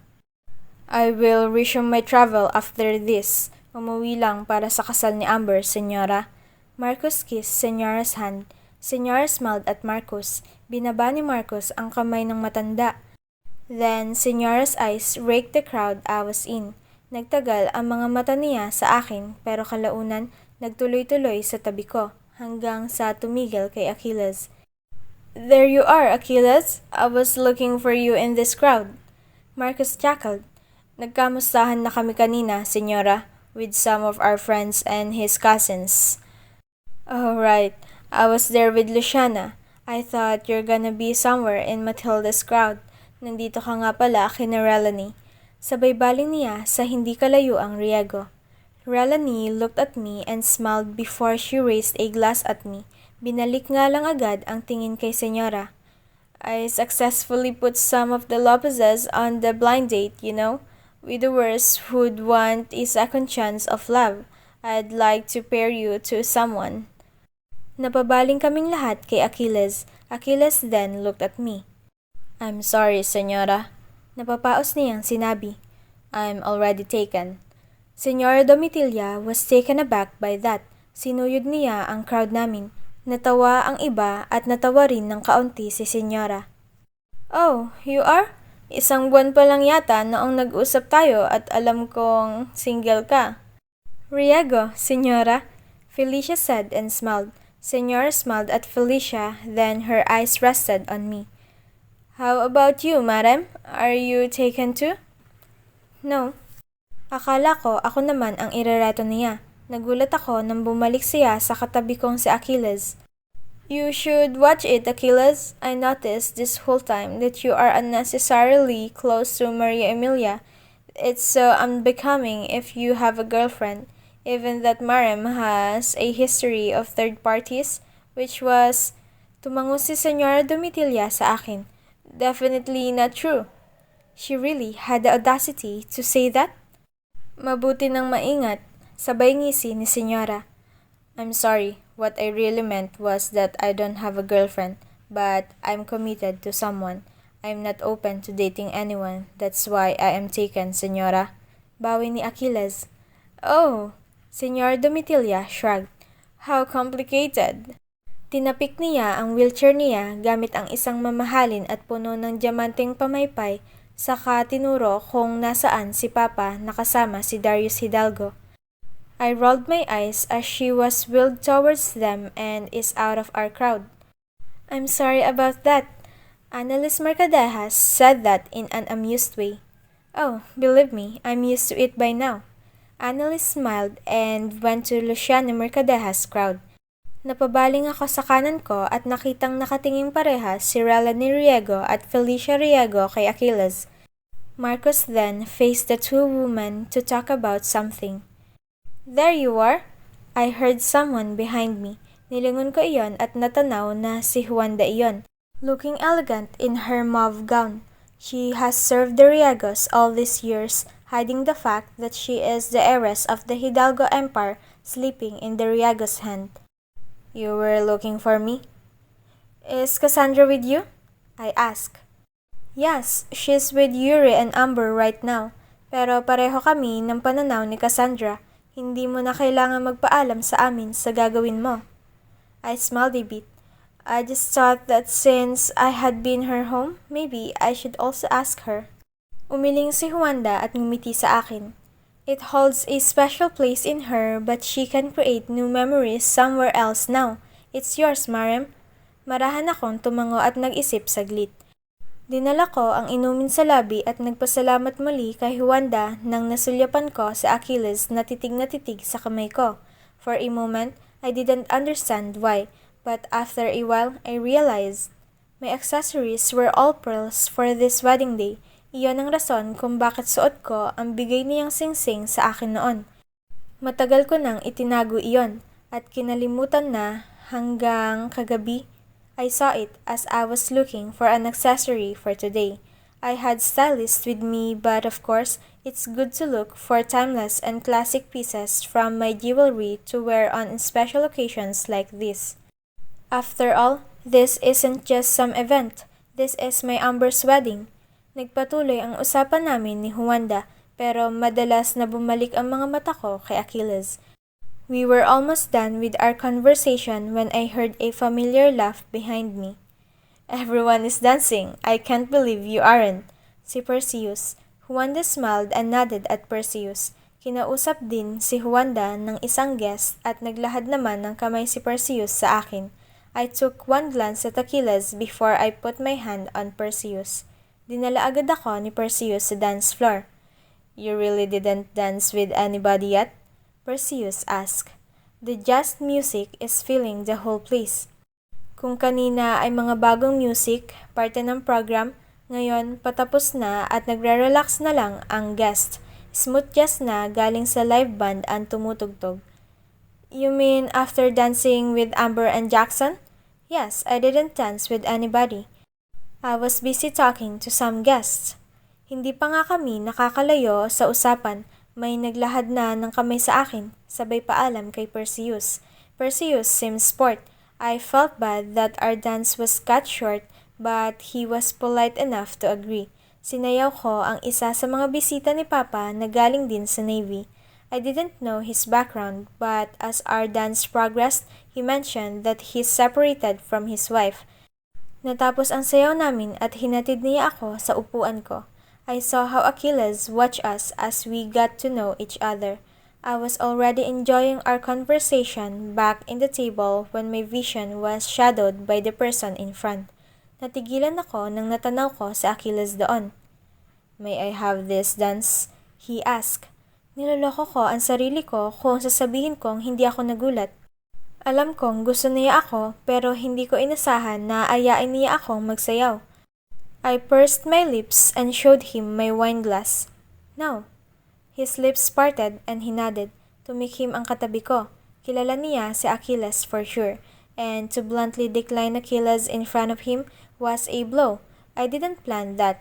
[SPEAKER 1] I will resume my travel after this. Umuwi lang para sa kasal ni Amber, Senyora. Marcus kissed Senyora's hand. Senyora smiled at Marcus. Binaba ni Marcus ang kamay ng matanda. Then, Senyora's eyes raked the crowd I was in. Nagtagal ang mga mata niya sa akin pero kalaunan nagtuloy-tuloy sa tabi ko hanggang sa tumigil kay Achilles. There you are, Achilles. I was looking for you in this crowd. Marcus chuckled. Nagkamustahan na kami kanina, Senyora, with some of our friends and his cousins. Oh, right. I was there with Luciana. I thought you're gonna be somewhere in Matilda's crowd. Nandito ka nga pala kina Relanie. Sabay baling niya sa hindi kalayo ang Riego. Relanie looked at me and smiled before she raised a glass at me. Binalik nga lang agad ang tingin kay Senyora. I successfully put some of the Lopezes on the blind date, you know. Widowers who'd want a second chance of love. I'd like to pair you to someone. Napabaling kaming lahat kay Achilles. Achilles then looked at me. I'm sorry, Senyora. Napapaos niyang sinabi. I'm already taken. Senyora Domitilla was taken aback by that. Sinuyod niya ang crowd namin. Natawa ang iba at natawa rin ng kaunti si Senyora. Oh, you are? Isang buwan pa lang yata noong nag-usap tayo at alam kong single ka. Riego, Senyora, Felicia said and smiled. Senyora smiled at Felicia, then her eyes rested on me. How about you, madam? Are you taken too? No. Akala ko ako naman ang irereto niya. Nagulat ako nang bumalik siya sa katabi kong si Achilles. You should watch it, Achilles. I noticed this whole time that you are unnecessarily close to Maria Emilia. It's so unbecoming if you have a girlfriend. Even that Mariam has a history of third parties, which was... Tumango si Senora Domitilla sa akin. Definitely not true. She really had the audacity to say that? Mabuti nang maingat, sabay ngisi ni Senyora. I'm sorry, what I really meant was that I don't have a girlfriend, but I'm committed to someone. I'm not open to dating anyone, that's why I am taken, Senyora. Bawi ni Achilles. Oh, Senyor Domitilla shrugged. How complicated. Tinapik niya ang wheelchair niya gamit ang isang mamahalin at puno ng diamanteng pamaypay, saka tinuro kung nasaan si Papa nakasama si Darius Hidalgo. I rolled my eyes as she was wheeled towards them and is out of our crowd. I'm sorry about that. Annalise Mercadejas said that in an amused way. Oh, believe me, I'm used to it by now. Annalise smiled and went to Luciano Mercadejas' crowd. Napabaling ako sa kanan ko at nakitang nakatinging parehas si Relany Riego at Felicia Riego kay Achilles. Marcos then faced the two women to talk about something. There you are! I heard someone behind me. Nilingon ko iyon at natanaw na si Juanda iyon, looking elegant in her mauve gown. She has served the Riegos all these years, hiding the fact that she is the heiress of the Hidalgo Empire sleeping in the Riegos' hand. You were looking for me? Is Cassandra with you? I asked. Yes, she's with Yuri and Amber right now. Pero pareho kami ng pananaw ni Cassandra. Hindi mo na kailangan magpaalam sa amin sa gagawin mo. I smiled a bit. I just thought that since I had been her home, maybe I should also ask her. Umiling si Juanda at ngumiti sa akin. It holds a special place in her, but she can create new memories somewhere else now. It's yours, Mariam. Marahan akong tumango at nag-isip saglit. Dinala ko ang inumin sa labi at nagpasalamat muli kay Juanda nang nasulyapan ko si Achilles na titig sa kamay ko. For a moment, I didn't understand why, but after a while, I realized. My accessories were all pearls for this wedding day. Iyon ang rason kung bakit suot ko ang bigay niyang singsing sa akin noon. Matagal ko nang itinago iyon at kinalimutan na hanggang kagabi. I saw it as I was looking for an accessory for today. I had stylists with me, but of course, it's good to look for timeless and classic pieces from my jewelry to wear on special occasions like this. After all, this isn't just some event. This is my Amber's wedding. Nagpatuloy ang usapan namin ni Juanda, pero madalas na bumalik ang mga mata ko kay Achilles. We were almost done with our conversation when I heard a familiar laugh behind me. Everyone is dancing. I can't believe you aren't. Si Perseus. Juanda smiled and nodded at Perseus. Kinausap din si Juanda ng isang guest at naglahad naman ng kamay si Perseus sa akin. I took one glance at Achilles before I put my hand on Perseus. Dinala agad ako ni Perseus sa dance floor. You really didn't dance with anybody yet? Perseus asked. The jazz music is filling the whole place. Kung kanina ay mga bagong music, parte ng program, ngayon patapos na at nagre-relax na lang ang guest. Smooth jazz na galing sa live band ang tumutugtog. You mean after dancing with Amber and Jackson? Yes, I didn't dance with anybody. I was busy talking to some guests. Hindi pa nga kami nakakalayo sa usapan, may naglahad na ng kamay sa akin, sabay paalam kay Perseus. Perseus seemed sport. I felt bad that our dance was cut short, but he was polite enough to agree. Sinayaw ko ang isa sa mga bisita ni Papa na galing din sa Navy. I didn't know his background, but as our dance progressed, he mentioned that he's separated from his wife. Natapos ang sayaw namin at hinatid niya ako sa upuan ko. I saw how Achilles watched us as we got to know each other. I was already enjoying our conversation back in the table when my vision was shadowed by the person in front. Natigilan ako nang natanaw ko si Achilles doon. May I have this dance? He asked. Niloloko ko ang sarili ko kung sasabihin kong hindi ako nagulat. Alam kong gusto niya ako pero hindi ko inasahan na ayain niya akong magsayaw. I pursed my lips and showed him my wine glass. No. His lips parted and he nodded. Tumikim ang katabi ko. Kilala niya si Achilles for sure. And to bluntly decline Achilles in front of him was a blow. I didn't plan that.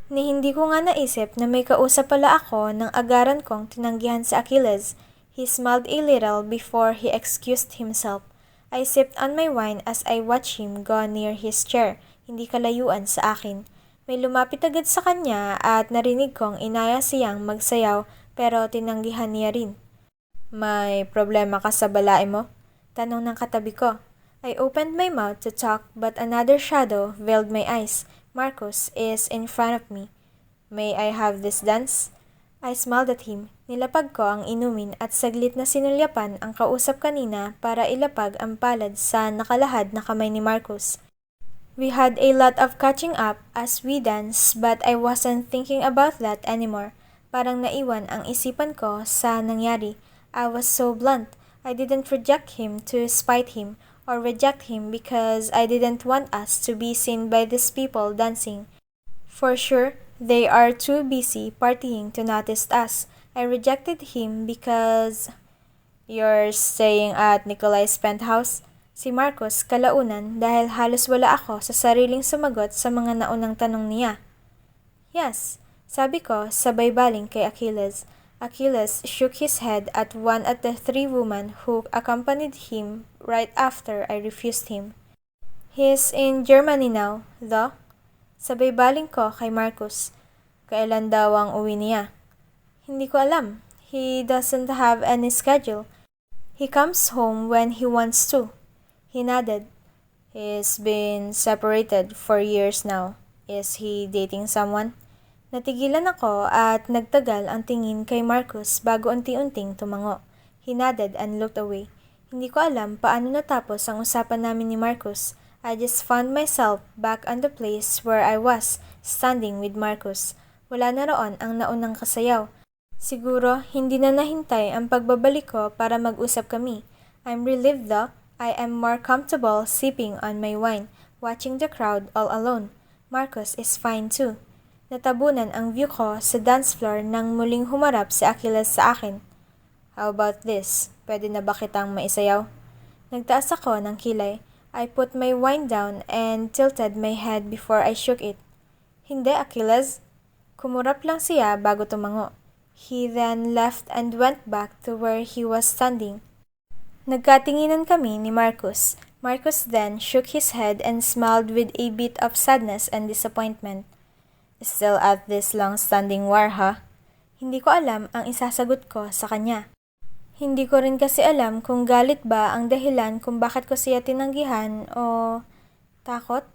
[SPEAKER 1] Ni hindi ko nga naisip na may kausap pala ako nang agaran kong tinanggihan si Achilles. He smiled a little before he excused himself. I sipped on my wine as I watched him go near his chair, hindi kalayuan sa akin. May lumapit agad sa kanya at narinig kong inaya siyang magsayaw pero tinanggihan niya rin. May problema ka sa balai mo? Tanong ng katabi ko. I opened my mouth to talk but another shadow veiled my eyes. Marcus is in front of me. May I have this dance? I smiled at him. Nilapag ko ang inumin at saglit na sinulyapan ang kausap kanina para ilapag ang palad sa nakalahad na kamay ni Marcus. We had a lot of catching up as we danced but I wasn't thinking about that anymore. Parang naiwan ang isipan ko sa nangyari. I was so blunt. I didn't reject him to spite him or reject him because I didn't want us to be seen by these people dancing. For sure, they are too busy partying to notice us. I rejected him because... You're staying at Nikolai's penthouse? Si Marcos kalaunan dahil halos wala ako sa sariling sumagot sa mga naunang tanong niya. Yes, sabi ko sabay baling kay Achilles. Achilles shook his head at one of the three women who accompanied him right after I refused him. He's in Germany now, though. Sabay baling ko kay Marcus. Kailan daw ang uwi niya? Hindi ko alam. He doesn't have any schedule. He comes home when he wants to. He nodded. He's been separated for years now. Is he dating someone? Natigilan ako at nagtagal ang tingin kay Marcus bago unti-unting tumango. He nodded and looked away. Hindi ko alam paano natapos ang usapan namin ni Marcus. I just found myself back on the place where I was, standing with Marcus. Wala na roon ang naunang kasayaw. Siguro, hindi na nahintay ang pagbabalik ko para mag-usap kami. I'm relieved though. I am more comfortable sipping on my wine, watching the crowd all alone. Marcus is fine too. Natabunan ang view ko sa dance floor nang muling humarap si Achilles sa akin. How about this? Pwede na ba kitang maisayaw? Nagtaas ako ng kilay. I put my wine down and tilted my head before I shook it. Hindi, Achilles. Kumurap lang siya bago tumango. He then left and went back to where he was standing. Nagkatinginan kami ni Marcus. Marcus then shook his head and smiled with a bit of sadness and disappointment. Still at this long-standing war, huh? Hindi ko alam ang isasagot ko sa kanya. Hindi ko rin kasi alam kung galit ba ang dahilan kung bakit ko siya tinanggihan o takot.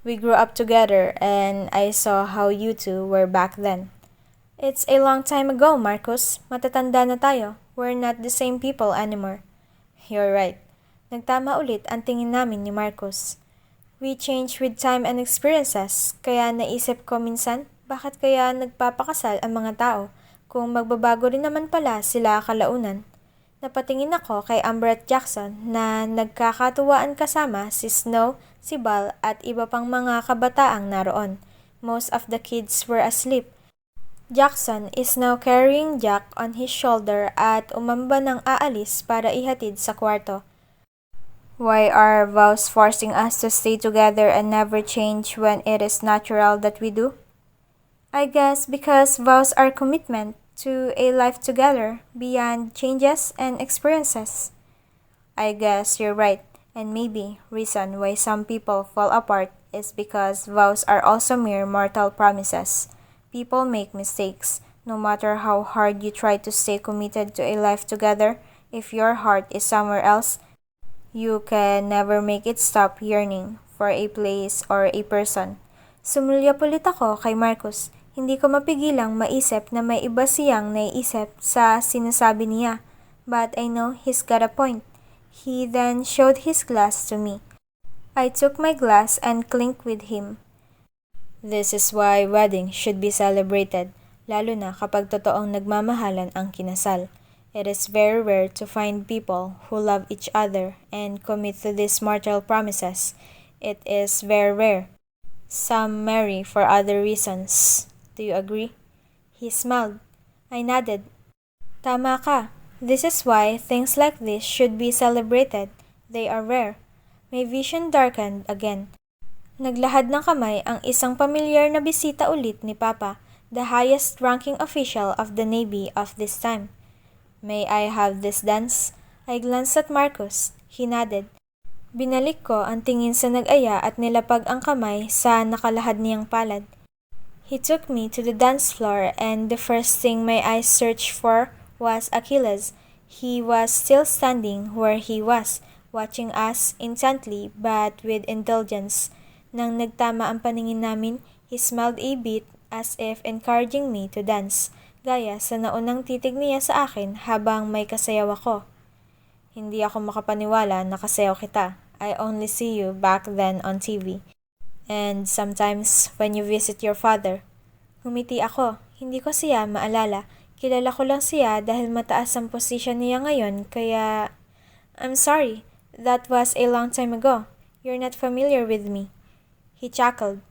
[SPEAKER 1] We grew up together and I saw how you two were back then. It's a long time ago, Marcus. Matatanda na tayo. We're not the same people anymore. You're right. Nagtama ulit ang tingin namin ni Marcus. We change with time and experiences, kaya naisip ko minsan, bakit kaya nagpapakasal ang mga tao kung magbabago rin naman pala sila kalaunan. Napatingin ako kay Amber at Jackson na nagkakatuwaan kasama si Snow, si Bal at iba pang mga kabataang naroon. Most of the kids were asleep. Jackson is now carrying Jack on his shoulder at umamba ng aalis para ihatid sa kwarto. Why are vows forcing us to stay together and never change when it is natural that we do? I guess because vows are commitment to a life together beyond changes and experiences. I guess you're right, and maybe reason why some people fall apart is because vows are also mere mortal promises. People make mistakes. No matter how hard you try to stay committed to a life together, if your heart is somewhere else, you can never make it stop yearning for a place or a person. Sumulyap ulit ako kay Marcus. Hindi ko mapigilang maisip na may iba siyang naiisip sa sinasabi niya. But I know he's got a point. He then showed his glass to me. I took my glass and clinked with him. This is why weddings should be celebrated. lalo na kapag totoong nagmamahalan ang kinasal. It is very rare to find people who love each other and commit to these mortal promises. It is very rare. Some marry for other reasons. Do you agree? He smiled. I nodded. Tama ka. This is why things like this should be celebrated. They are rare. My vision darkened again. Naglahad ng kamay ang isang pamilyar na bisita ulit ni Papa, the highest-ranking official of the Navy of this time. May I have this dance? I glanced at Marcus. He nodded. Binalik ko ang tingin sa nag-aya at nilapag ang kamay sa nakalahad niyang palad. He took me to the dance floor and the first thing my eyes searched for was Achilles. He was still standing where he was, watching us intently but with indulgence. Nang nagtama ang paningin namin, he smiled a bit as if encouraging me to dance, gaya sa naunang titig niya sa akin habang may kasayaw ako. Hindi ako makapaniwala na kasayaw kita. I only see you back then on TV. And sometimes when you visit your father. Humiti ako. Hindi ko siya maalala. Kilala ko lang siya dahil mataas ang posisyon niya ngayon kaya... I'm sorry. That was a long time ago. You're not familiar with me. He chuckled.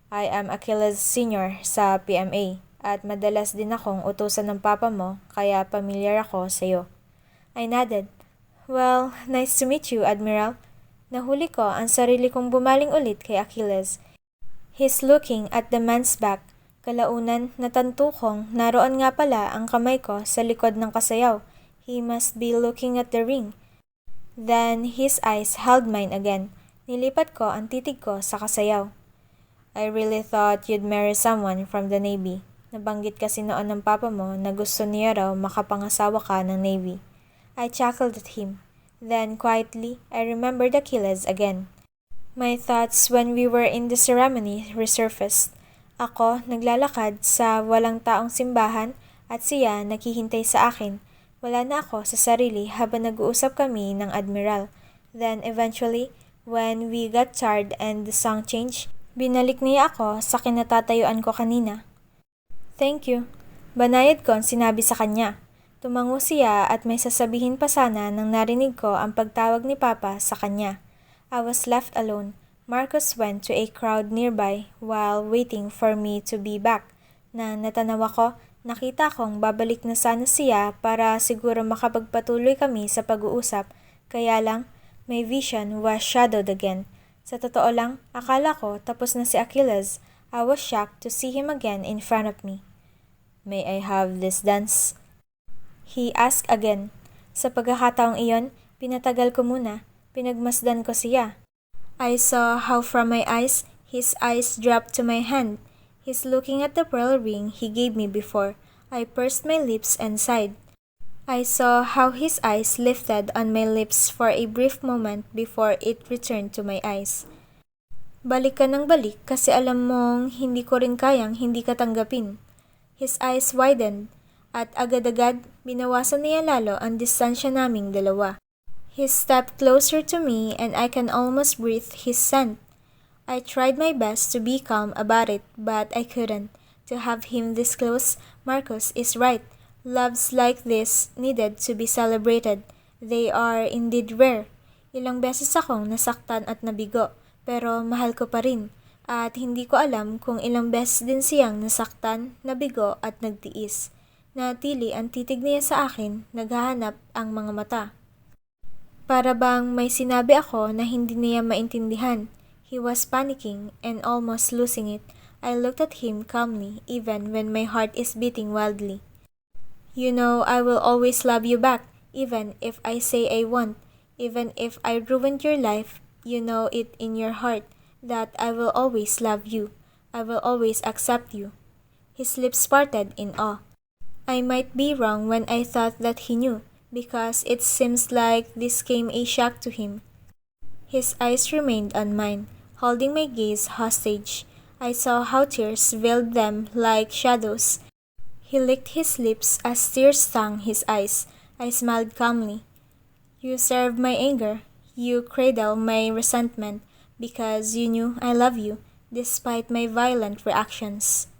[SPEAKER 1] I am Achilles Sr. sa PMA at madalas din akong utusan ng papa mo kaya pamilyar ako sa iyo. I nodded. Well, nice to meet you, Admiral. Nahuli ko ang sarili kong bumaling ulit kay Achilles. He's looking at the man's back. Kalaunan, natanto kong naroon nga pala ang kamay ko sa likod ng kasayaw. He must be looking at the ring. Then his eyes held mine again. Nilipat ko ang titig ko sa kasayaw. I really thought you'd marry someone from the Navy. Nabanggit kasi noon ng papa mo na gusto niya raw makapangasawa ka ng Navy. I chuckled at him. Then quietly, I remembered Achilles again. My thoughts when we were in the ceremony resurfaced. Ako naglalakad sa walang taong simbahan at siya naghihintay sa akin. Wala na ako sa sarili habang nag-uusap kami ng Admiral. Then eventually, when we got tired and the song changed, binalik niya ako sa kinatatayuan ko kanina. Thank you. Banayad ko ang sinabi sa kanya. Tumango siya at may sasabihin pa sana nang narinig ko ang pagtawag ni Papa sa kanya. I was left alone. Marcus went to a crowd nearby while waiting for me to be back. Nang natanaw ako, nakita kong babalik na sana siya para siguro makapagpatuloy kami sa pag-uusap. Kaya lang, my vision was shadowed again. Sa totoo lang, akala ko tapos na si Achilles. I was shocked to see him again in front of me. May I have this dance? He asked again. Sa pagkakataong iyon, pinatagal ko muna. Pinagmasdan ko siya. I saw how from my eyes, his eyes dropped to my hand. He's looking at the pearl ring he gave me before. I pursed my lips and sighed. I saw how his eyes lifted on my lips for a brief moment before it returned to my eyes. Balik ka ng balik kasi alam mong hindi ko rin kayang hindi ka tanggapin. His eyes widened. At agad-agad, binawasan niya lalo ang distansya naming dalawa. He stepped closer to me and I can almost breathe his scent. I tried my best to be calm about it, but I couldn't. To have him this close, Marcus is right. Loves like this needed to be celebrated. They are indeed rare. Ilang beses akong nasaktan at nabigo, pero mahal ko pa rin. At hindi ko alam kung ilang beses din siyang nasaktan, nabigo at nagtiis. Natili ang titig niya sa akin, naghahanap ang mga mata. Para bang may sinabi ako na hindi niya maintindihan. He was panicking and almost losing it. I looked at him calmly even when my heart is beating wildly. You know I will always love you back, even if I say I won't. Even if I ruined your life, you know it in your heart that I will always love you. I will always accept you. His lips parted in awe. I might be wrong when I thought that he knew, because it seems like this came a shock to him. His eyes remained on mine, holding my gaze hostage. I saw how tears veiled them like shadows. He licked his lips as tears stung his eyes. I smiled calmly. You serve my anger. You cradle my resentment, because you knew I love you, despite my violent reactions.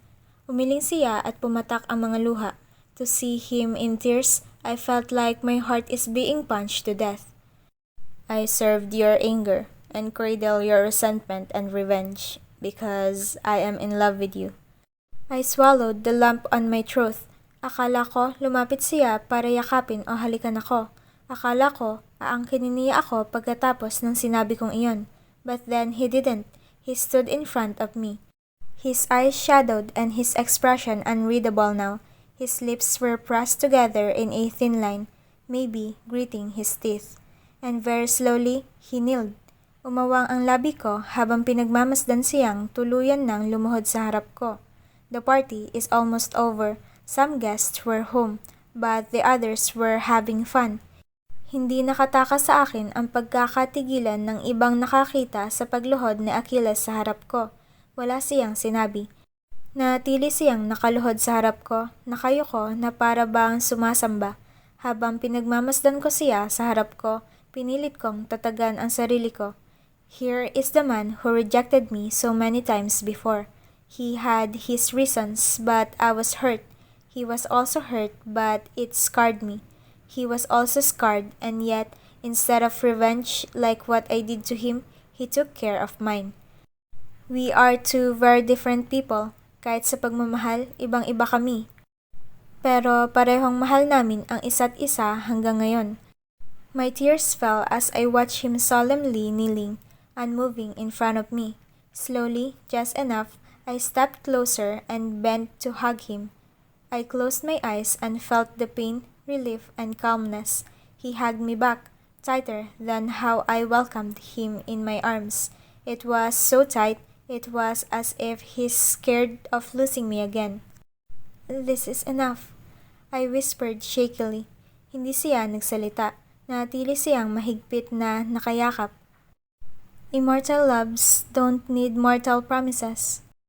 [SPEAKER 1] Umiling siya at pumatak ang mga luha. To see him in tears, I felt like my heart is being punched to death. I served your anger and cradle your resentment and revenge because I am in love with you. I swallowed the lump on my throat. Akala ko lumapit siya para yakapin o halikan ako. Akala ko aangkinin niya ako pagkatapos ng sinabi kong iyon. But then he didn't. He stood in front of me. His eyes shadowed and his expression unreadable now. His lips were pressed together in a thin line, maybe gritting his teeth. And very slowly, he kneeled. Umawang ang labi ko habang pinagmamasdan siyang tuluyan nang lumuhod sa harap ko. The party is almost over. Some guests were home, but the others were having fun. Hindi nakatakas sa akin ang pagkakatigilan ng ibang nakakita sa pagluhod ni Achilles sa harap ko. Wala siyang sinabi. Natili siyang nakaluhod sa harap ko, nakayuko na para bang sumasamba. Habang pinagmamasdan ko siya sa harap ko, pinilit kong tatagan ang sarili ko. Here is the man who rejected me so many times before. He had his reasons, but I was hurt. He was also hurt, but it scarred me. He was also scarred, and yet, instead of revenge like what I did to him, he took care of mine. We are two very different people. Kahit sa pagmamahal, ibang-iba kami. Pero parehong mahal namin ang isa't isa hanggang ngayon. My tears fell as I watched him solemnly kneeling, unmoving in front of me. Slowly, just enough, I stepped closer and bent to hug him. I closed my eyes and felt the pain, relief, and calmness. He hugged me back, tighter than how I welcomed him in my arms. It was so tight, it was as if he's scared of losing me again. This is enough, I whispered shakily. Hindi siya nagsalita. Natili siyang mahigpit na nakayakap. Immortal loves don't need mortal promises.